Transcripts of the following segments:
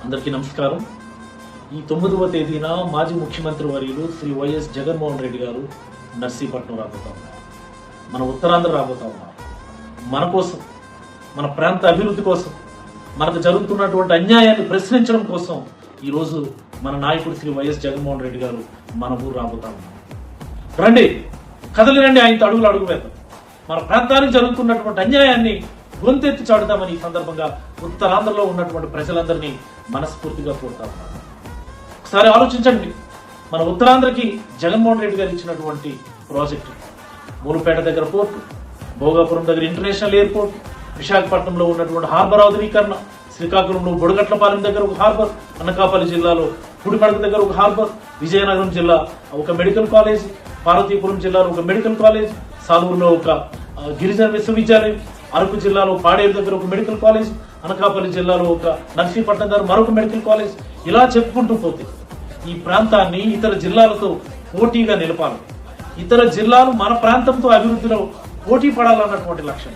అందరికీ నమస్కారం. ఈ 9వ తేదీన మాజీ ముఖ్యమంత్రి వర్యులు శ్రీ వైఎస్ జగన్మోహన్ రెడ్డి గారు నర్సీపట్నం రాబోతా ఉన్నారు. మన ఉత్తరాంధ్ర రాబోతా ఉన్నారు. మన కోసం, మన ప్రాంత అభివృద్ధి కోసం, మనకు జరుగుతున్నటువంటి అన్యాయాన్ని ప్రశ్నించడం కోసం ఈరోజు మన నాయకుడు శ్రీ వైఎస్ జగన్మోహన్ రెడ్డి గారు మన ఊరు రాబోతా ఉన్నారు. రండి, కదలి రండి, ఆయనతో అడుగులు అడుగు వేద్దాం. మన ప్రాంతానికి జరుగుతున్నటువంటి అన్యాయాన్ని గొంతెత్తి చాటుదామని ఈ సందర్భంగా ఉత్తరాంధ్రలో ఉన్నటువంటి ప్రజలందరినీ మనస్ఫూర్తిగా కోరుతా ఉన్నారు. ఒకసారి ఆలోచించండి, మన ఉత్తరాంధ్రకి జగన్మోహన్ రెడ్డి గారు ఇచ్చినటువంటి ప్రాజెక్టు, మూలుపేట దగ్గర పోర్టు, భోగాపురం దగ్గర ఇంటర్నేషనల్ ఎయిర్పోర్ట్, విశాఖపట్నంలో ఉన్నటువంటి హార్బర్ ఆధునీకరణ, శ్రీకాకుళంలో బొడగట్లపాలెం దగ్గర ఒక హార్బర్, అనకాపల్లి జిల్లాలో పుడిమడక దగ్గర ఒక హార్బర్, విజయనగరం జిల్లా ఒక మెడికల్ కాలేజ్, పార్వతీపురం జిల్లాలో ఒక మెడికల్ కాలేజ్, సాలూరులో ఒక గిరిజన విశ్వవిద్యాలయం, అరకు జిల్లాలో పాడేరు దగ్గర ఒక మెడికల్ కాలేజ్, అనకాపల్లి జిల్లాలో ఒక నర్సీపట్నం దగ్గర మరొక మెడికల్ కాలేజ్. ఇలా చెప్పుకుంటూ పోతే ఈ ప్రాంతాన్ని ఇతర జిల్లాలతో పోటీగా నిలపాలి. ఇతర జిల్లాలు మన ప్రాంతంతో అభివృద్ధిలో పోటీ పడాలన్నటువంటి లక్ష్యం.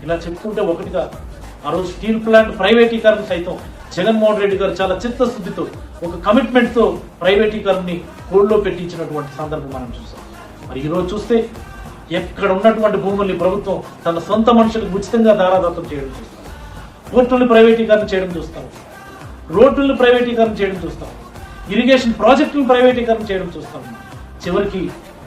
ఇలా చెప్పుకుంటే ఒకటిగా ఆ రోజు స్టీల్ ప్లాంట్ ప్రైవేటీకరణ సైతం జగన్మోహన్ రెడ్డి గారు చాలా చిత్తశుద్ధితో, ఒక కమిట్మెంట్తో ప్రైవేటీకరణని కోడ్లో పెట్టించినటువంటి సందర్భం మనం చూసాం. మరి ఈరోజు చూస్తే ఎక్కడ ఉన్నటువంటి భూముల్ని ప్రభుత్వం తన సొంత మనుషులకు ఉచితంగా దారాదత్తం చేయడం చూస్తాం. పోర్టుల్ని ప్రైవేటీకరణ చేయడం చూస్తాం, రోడ్డుల్ని ప్రైవేటీకరణ చేయడం చూస్తాం, ఇరిగేషన్ ప్రాజెక్టులను ప్రైవేటీకరణ చేయడం చూస్తాం. చివరికి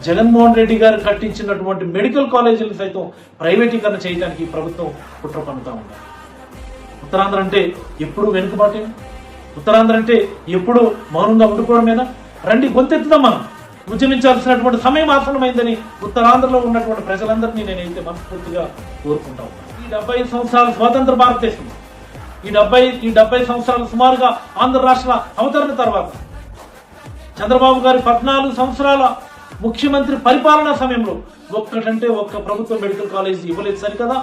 జగన్మోహన్ రెడ్డి గారు కట్టించినటువంటి మెడికల్ కాలేజీలు సైతం ప్రైవేటీకరణ చేయడానికి ప్రభుత్వం కుట్ర పన్నుతా ఉన్నారు. ఉత్తరాంధ్ర అంటే ఎప్పుడు వెనుకబాటే, ఉత్తరాంధ్ర అంటే ఎప్పుడు మౌనంగా ఉండిపోవడమేనా? రండి, గొంతెత్తుదాం, మనం ఉద్యమించాల్సినటువంటి సమయం ఆసన్నమైందని ఉత్తరాంధ్రలో ఉన్నటువంటి ప్రజలందరినీ నేనైతే మనస్ఫూర్తిగా కోరుకుంటా ఉన్నాను. ఈ 70 సంవత్సరాల స్వాతంత్ర భారతదేశం, ఈ 70 సంవత్సరాలు సుమారుగా ఆంధ్ర రాష్ట్ర అవతరణ తర్వాత చంద్రబాబు గారి 14 సంవత్సరాల ముఖ్యమంత్రి పరిపాలనా సమయంలో ఒక్కటంటే ఒక్క ప్రభుత్వ మెడికల్ కాలేజీ ఇవ్వలేదు సరికదా.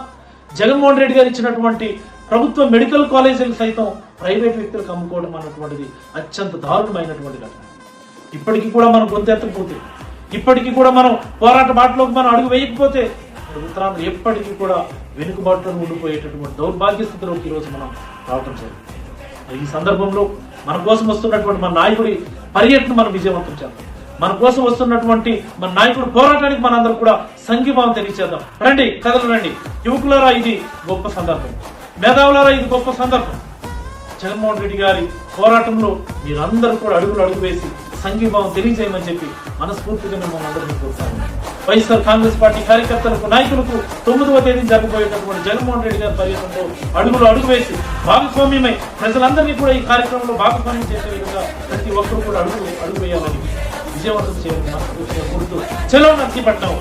జగన్మోహన్ రెడ్డి గారు ఇచ్చినటువంటి ప్రభుత్వ మెడికల్ కాలేజీలు సైతం ప్రైవేట్ వ్యక్తులకు అమ్ముకోవడం అన్నటువంటిది అత్యంత దారుణమైనటువంటి ఘటన. ఇప్పటికీ కూడా మనం గొంతెత్తకపోతే, ఇప్పటికీ కూడా మనం పోరాట బాటలోకి మనం అడుగు వేయకపోతే ఉత్తరాంధ్ర ఎప్పటికీ కూడా వెనుకబాటులో ఉండిపోయేటటువంటి దౌర్భాగ్య స్థితిలోకి ఈరోజు మనం రావటం జరిగింది. ఈ సందర్భంలో మన కోసం వస్తున్నటువంటి మన నాయకుడి పర్యటన మనం విజయవంతం చేద్దాం. మన కోసం వస్తున్నటువంటి మన నాయకుడి పోరాటానికి మనందరూ కూడా సంఘీభావం తెలియచేద్దాం. రండి, కథలు రండి. యువకులారా, ఇది గొప్ప సందర్భం. మేధావులారా, ఇది గొప్ప సందర్భం. జగన్మోహన్ రెడ్డి గారి పోరాటంలో మీరందరూ కూడా అడుగులు అడుగు వేసి సంఘీభావం తెలియజేయమని చెప్పి మనస్ఫూర్తిగా మిమ్మల్ని అందరినీ కోరుతాను. వైఎస్ఆర్ కాంగ్రెస్ పార్టీ కార్యకర్తలకు, నాయకులకు 9వ తేదీ జరగబోయేటటువంటి జగన్మోహన్ రెడ్డి గారి పర్యటనలో అడుగులు అడుగు వేసి భాగస్వామ్యమై ప్రజలందరినీ కూడా ఈ కార్యక్రమంలో భాగస్వామ్యం చేసే విధంగా ప్రతి ఒక్కరు కూడా అడుగు వేయాలని, విజయవంతం చేయాలని మనస్ఫూర్తిగా కోరుతూ, చలో నర్సీపట్నం.